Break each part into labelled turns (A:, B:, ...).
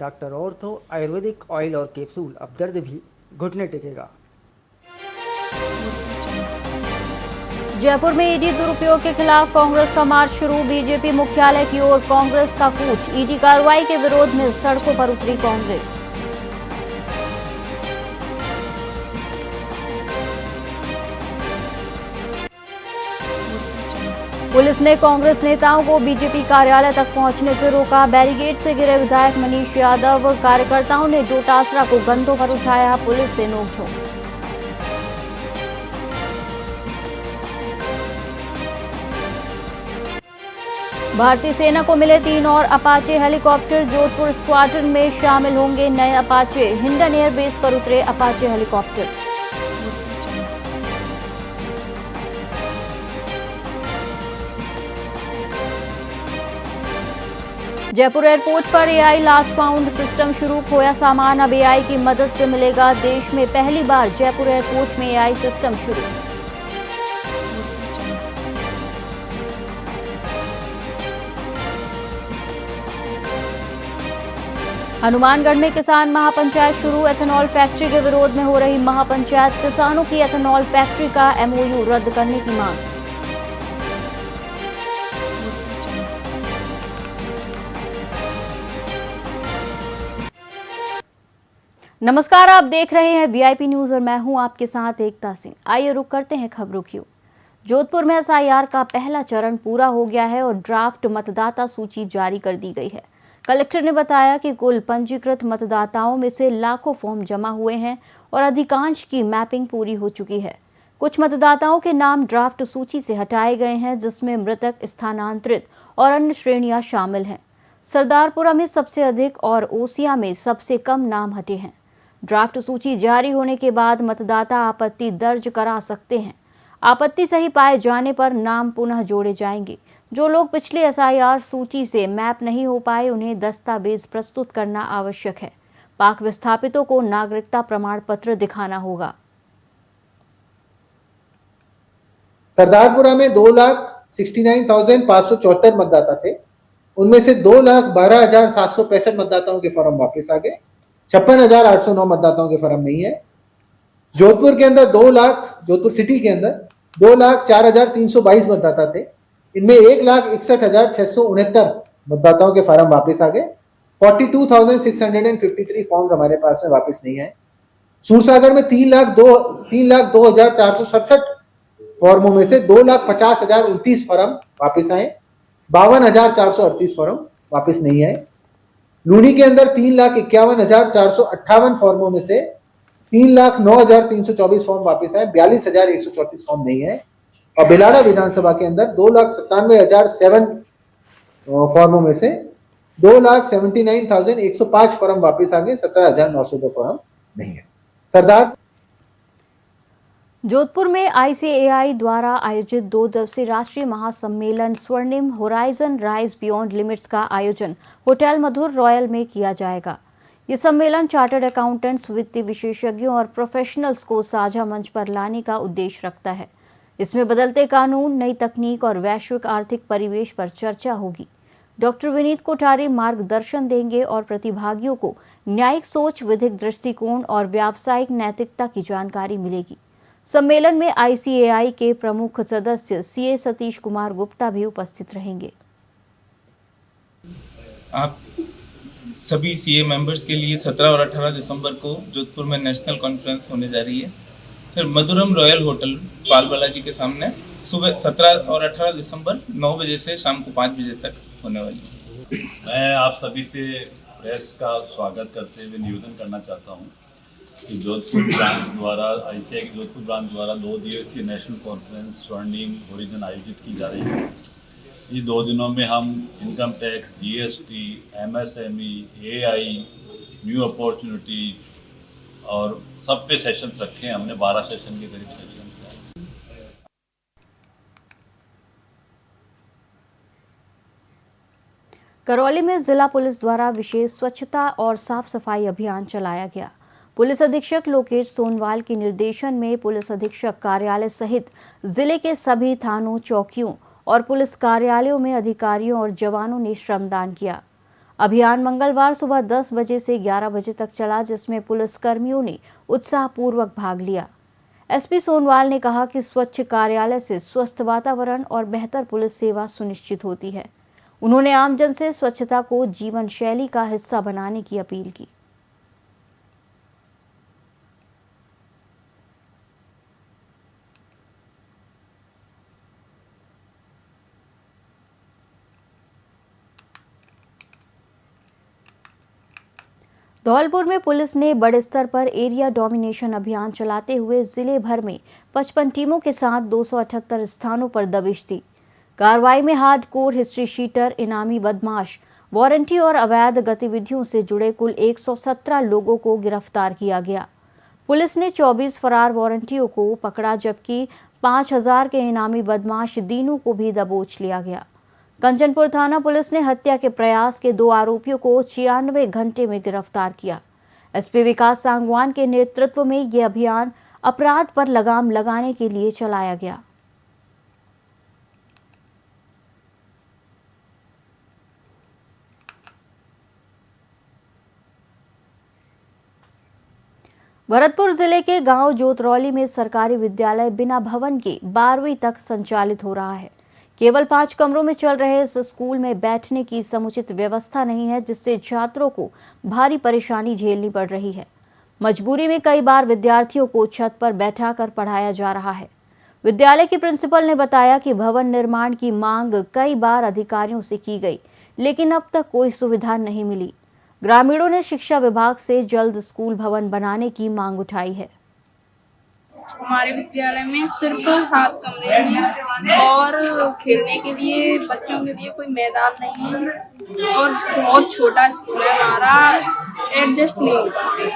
A: Doctor ortho Ayurvedic oil और capsule, अब दर्द भी घुटने टेकेगा।
B: जयपुर में ईडी दुरुपयोग के खिलाफ कांग्रेस का मार्च शुरू। बीजेपी मुख्यालय की ओर कांग्रेस का कूच। ईडी कार्रवाई के विरोध में सड़कों पर उतरी कांग्रेस। पुलिस ने कांग्रेस नेताओं को बीजेपी कार्यालय तक पहुंचने से रोका। बैरिकेड से घिरे विधायक मनीष यादव, कार्यकर्ताओं ने डोटासरा को कंधों पर उठाया। पुलिस से नोकझोंक। भारतीय सेना को मिले 3 और अपाचे हेलीकॉप्टर। जोधपुर स्क्वाड्रन में शामिल होंगे नए अपाचे। हिंडन एयरबेस पर उतरे अपाचे हेलीकॉप्टर। जयपुर एयरपोर्ट पर एआई लास्ट फाउंड सिस्टम शुरू। खोया सामान अब एआई की मदद से मिलेगा। देश में पहली बार जयपुर एयरपोर्ट में एआई सिस्टम शुरू। हनुमानगढ़ में किसान महापंचायत शुरू। एथेनॉल फैक्ट्री के विरोध में हो रही महापंचायत। किसानों की एथेनॉल फैक्ट्री का एमओयू रद्द करने की मांग। नमस्कार, आप देख रहे हैं वीआईपी न्यूज और मैं हूं आपके साथ एकता सिंह। आइए रुक करते हैं खबरों की ओर। जोधपुर में एसआईआर का पहला चरण पूरा हो गया है और ड्राफ्ट मतदाता सूची जारी कर दी गई है। कलेक्टर ने बताया कि कुल पंजीकृत मतदाताओं में से लाखों फॉर्म जमा हुए हैं और अधिकांश की मैपिंग पूरी हो चुकी है। कुछ मतदाताओं के नाम ड्राफ्ट सूची से हटाए गए हैं, जिसमें मृतक, स्थानांतरित और अन्य श्रेणियां शामिल हैं। सरदारपुरा में सबसे अधिक और ओसिया में सबसे कम नाम हटे हैं। ड्राफ्ट सूची जारी होने के बाद मतदाता आपत्ति दर्ज करा सकते हैं। आपत्ति सही पाए जाने पर नाम पुनः जोड़े जाएंगे। जो लोग पिछले एसआईआर सूची से मैप नहीं हो पाए, उन्हें दस्तावेज प्रस्तुत करना आवश्यक है। पाक विस्थापितों को नागरिकता प्रमाण पत्र दिखाना होगा।
C: सरदारपुरा में 2,69,574 मतदाता थे। उनमें से 2,12,765 मतदाताओं के फॉर्म वापस आ गए। 56,809 मतदाताओं के फॉर्म नहीं है। जोधपुर के अंदर जोधपुर सिटी के अंदर 2,04,322 मतदाता थे। इनमें 1,61,669 मतदाताओं के फॉर्म वापस आ गए। 42,653 फॉर्म हमारे पास में वापस नहीं है। सूरसागर में 3,02,467 फॉर्मों में से 2,50,029 फॉर्म वापस आए। 52,438 फॉर्म वापस नहीं है। लूनी के अंदर 3,51,458 फॉर्मों में से 3,09,324 फॉर्म वापस आए। 42,134 फॉर्म नहीं है। और बिलाड़ा विधानसभा के अंदर 2,97,007 फॉर्मों में से 2,79,105 फॉर्म वापस आ गए। 17,902 फॉर्म नहीं है। सरदार
B: जोधपुर में आईसीएआई द्वारा आयोजित 2 दिवसीय राष्ट्रीय महासम्मेलन स्वर्णिम होराइजन राइज बियॉन्ड लिमिट्स का आयोजन होटल मधुर रॉयल में किया जाएगा। ये सम्मेलन चार्टर्ड अकाउंटेंट्स, वित्तीय विशेषज्ञों और प्रोफेशनल्स को साझा मंच पर लाने का उद्देश्य रखता है। इसमें बदलते कानून, नई तकनीक और वैश्विक आर्थिक परिवेश पर चर्चा होगी। डॉक्टर विनीत कोठारी मार्गदर्शन देंगे और प्रतिभागियों को न्यायिक सोच, विधिक दृष्टिकोण और व्यावसायिक नैतिकता की जानकारी मिलेगी। सम्मेलन में आईसीएआई के प्रमुख सदस्य सीए सतीश कुमार गुप्ता भी उपस्थित रहेंगे।
D: आप सभी सीए मेंबर्स के लिए 17 और 18 दिसंबर को जोधपुर में नेशनल कॉन्फ्रेंस होने जा रही है। फिर मधुरम रॉयल होटल पाल बालाजी के सामने सुबह 17 और 18 दिसंबर 9 बजे से शाम को 5 बजे तक होने वाली है।
E: मैं आप सभी से प्रेस का स्वागत करते हुए निवेदन करना चाहता हूं कि जोधपुर ब्रांच द्वारा आईसीएआई की जोधपुर ब्रांच द्वारा 2 दिवसीय नेशनल कॉन्फ्रेंस स्वर्णिम होराइजन आयोजित की जा रही है। इस 2 दिनों में हम income tax, GST, MSME, AI, new opportunity और सब पे सेशंस रखे हैं। हमने 12 सेशन के करीब सेशंस हैं।
B: करौली में जिला पुलिस द्वारा विशेष स्वच्छता और साफ सफाई अभियान चलाया गया। पुलिस अधीक्षक लोकेश सोनवाल के निर्देशन में पुलिस अधीक्षक कार्यालय सहित जिले के सभी थानों, चौकियों और पुलिस कार्यालयों में अधिकारियों और जवानों ने श्रमदान किया। अभियान मंगलवार सुबह 10 बजे से 11 बजे तक चला, जिसमें पुलिसकर्मियों ने उत्साहपूर्वक भाग लिया। एसपी सोनवाल ने कहा कि स्वच्छ कार्यालय से स्वस्थ वातावरण और बेहतर पुलिस सेवा सुनिश्चित होती है। उन्होंने आमजन से स्वच्छता को जीवन शैली का हिस्सा बनाने की अपील की। धौलपुर में पुलिस ने बड़े स्तर पर एरिया डोमिनेशन अभियान चलाते हुए जिले भर में 55 टीमों के साथ 278 स्थानों पर दबिश दी। कार्रवाई में हार्डकोर हिस्ट्री शीटर, इनामी बदमाश, वारंटी और अवैध गतिविधियों से जुड़े कुल 117 लोगों को गिरफ्तार किया गया। पुलिस ने 24 फरार वारंटियों को पकड़ा, जबकि 5000 के इनामी बदमाश दीनों को भी दबोच लिया गया। कंचनपुर थाना पुलिस ने हत्या के प्रयास के 2 आरोपियों को 96 घंटे में गिरफ्तार किया। एसपी विकास सांगवान के नेतृत्व में यह अभियान अपराध पर लगाम लगाने के लिए चलाया गया। भरतपुर जिले के गांव जोतरौली में सरकारी विद्यालय बिना भवन के 12वीं तक संचालित हो रहा है। केवल 5 कमरों में चल रहे इस स्कूल में बैठने की समुचित व्यवस्था नहीं है, जिससे छात्रों को भारी परेशानी झेलनी पड़ रही है। मजबूरी में कई बार विद्यार्थियों को छत पर बैठाकर पढ़ाया जा रहा है। विद्यालय की प्रिंसिपल ने बताया कि भवन निर्माण की मांग कई बार अधिकारियों से की गई, लेकिन अब तक कोई सुविधा नहीं मिली। ग्रामीणों ने शिक्षा विभाग से जल्द स्कूल भवन बनाने की मांग उठाई है।
F: हमारे विद्यालय में सिर्फ 7 कमरे हैं और खेलने के लिए बच्चों के लिए कोई मैदान नहीं है और बहुत छोटा स्कूल है हमारा, एडजस्ट नहीं हो पाते।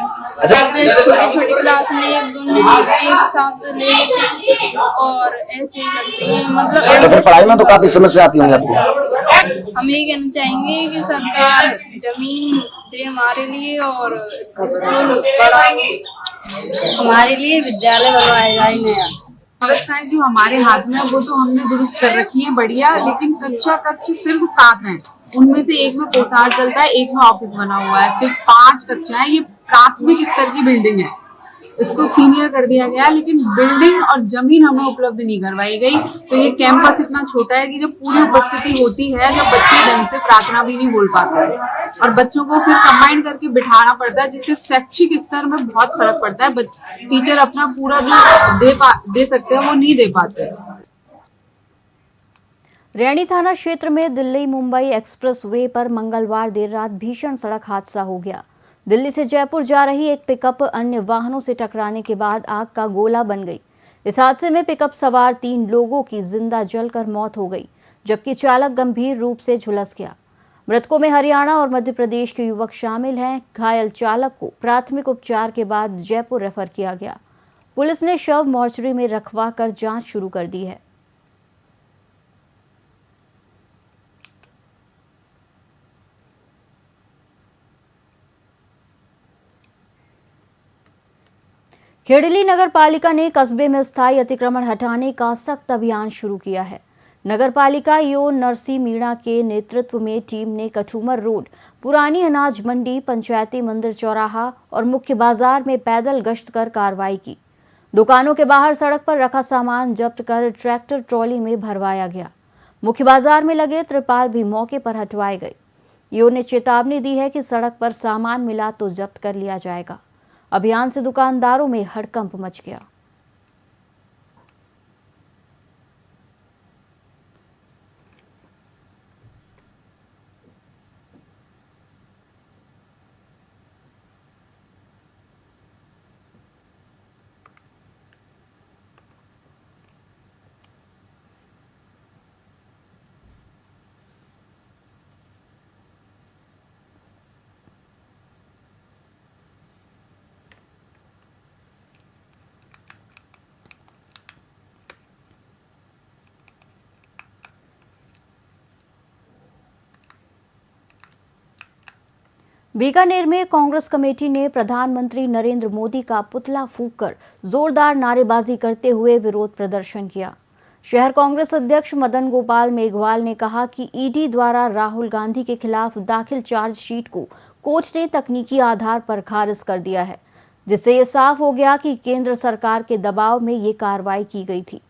F: छोटी छोटी क्लास में एक साथ ले लेते हैं और ऐसे ही करते हैं। मतलब
G: तो फिर पढ़ाई में तो काफी समस्या आती होंगी आपको।
F: हम ये कहना चाहेंगे कि सरकार जमीन दे हमारे लिए और स्कूल बढ़ाए, हमारे लिए विद्यालय बनवाए जाए नया।
H: व्यवस्थाएं जो हमारे हाथ में है वो तो हमने दुरुस्त कर रखी है बढ़िया, लेकिन कक्ष सिर्फ 7 हैं। उनमें से एक में पोशार चलता है, एक में ऑफिस बना हुआ है। सिर्फ 5 कक्षाएं। ये प्राथमिक स्तर की बिल्डिंग है, इसको सीनियर कर दिया गया, लेकिन बिल्डिंग और जमीन हमें उपलब्ध नहीं करवाई गई। तो ये कैंपस इतना छोटा है कि जब पूरी उपस्थिति होती है, जब बच्चे ढंग से प्रार्थना भी नहीं बोल पाते और बच्चों को फिर कंबाइन करके बिठाना पड़ता है, जिससे शैक्षिक स्तर में बहुत फर्क पड़ता है। टीचर अपना पूरा जो दे सकते हैं वो नहीं दे पाते।
B: रैणी थाना क्षेत्र में दिल्ली मुंबई एक्सप्रेस वे पर मंगलवार देर रात भीषण सड़क हादसा हो गया। दिल्ली से जयपुर जा रही एक पिकअप अन्य वाहनों से टकराने के बाद आग का गोला बन गई। इस हादसे में पिकअप सवार 3 लोगों की जिंदा जलकर मौत हो गई, जबकि चालक गंभीर रूप से झुलस गया। मृतकों में हरियाणा और मध्य प्रदेश के युवक शामिल हैं। घायल चालक को प्राथमिक उपचार के बाद जयपुर रेफर किया गया। पुलिस ने शव मोर्चरी में रखवा कर जांच शुरू कर दी है। खेड़ली नगर पालिका ने कस्बे में स्थायी अतिक्रमण हटाने का सख्त अभियान शुरू किया है। नगर पालिका ईओ नरसी मीणा के नेतृत्व में टीम ने कठूमर रोड, पुरानी अनाज मंडी, पंचायती मंदिर चौराहा और मुख्य बाजार में पैदल गश्त कर कार्रवाई की। दुकानों के बाहर सड़क पर रखा सामान जब्त कर ट्रैक्टर ट्रॉली में भरवाया गया। मुख्य बाजार में लगे त्रिपाल भी मौके पर हटवाए गए। ईओ ने चेतावनी दी है कि सड़क पर सामान मिला तो जब्त कर लिया जाएगा। अभियान से दुकानदारों में हड़कंप मच गया। बीकानेर में कांग्रेस कमेटी ने प्रधानमंत्री नरेंद्र मोदी का पुतला फूंककर जोरदार नारेबाजी करते हुए विरोध प्रदर्शन किया। शहर कांग्रेस अध्यक्ष मदन गोपाल मेघवाल ने कहा कि ईडी द्वारा राहुल गांधी के खिलाफ दाखिल चार्जशीट को कोर्ट ने तकनीकी आधार पर खारिज कर दिया है, जिससे ये साफ हो गया कि केंद्र सरकार के दबाव में ये कार्रवाई की गई थी।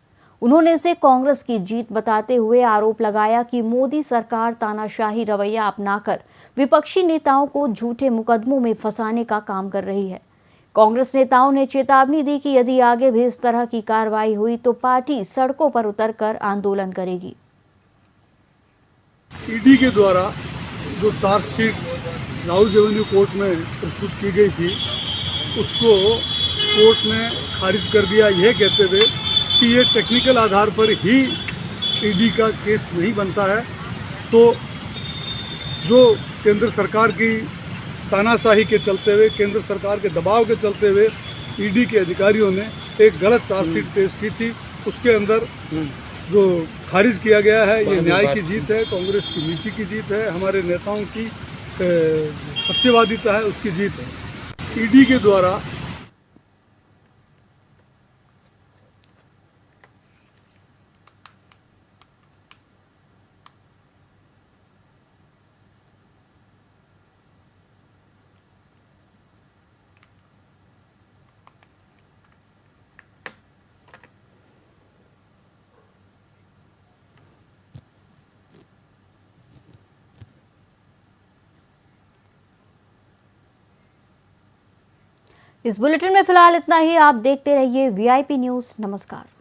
B: उन्होंने इसे कांग्रेस की जीत बताते हुए आरोप लगाया कि मोदी सरकार तानाशाही रवैया अपनाकर विपक्षी नेताओं को झूठे मुकदमों में फंसाने का काम कर रही है। कांग्रेस नेताओं ने चेतावनी दी कि यदि आगे भी इस तरह की कार्रवाई हुई तो पार्टी सड़कों पर उतरकर आंदोलन करेगी।
I: ईडी के द्वारा जो चार्जशीट राहुल रेवेन्यू कोर्ट में प्रस्तुत की गई थी, उसको कोर्ट ने खारिज कर दिया, यह कहते हुए कि ये टेक्निकल आधार पर ही ईडी का केस नहीं बनता है। तो जो केंद्र सरकार की तानाशाही के चलते हुए, केंद्र सरकार के दबाव के चलते हुए ईडी के अधिकारियों ने एक गलत चार्जशीट पेश की थी, उसके अंदर जो खारिज किया गया है, ये न्याय की जीत है, कांग्रेस की नीति की जीत है, हमारे नेताओं की सत्यवादिता है, उसकी जीत है। ईडी के द्वारा
B: इस बुलेटिन में फिलहाल इतना ही। आप देखते रहिए वीआईपी न्यूज़। नमस्कार।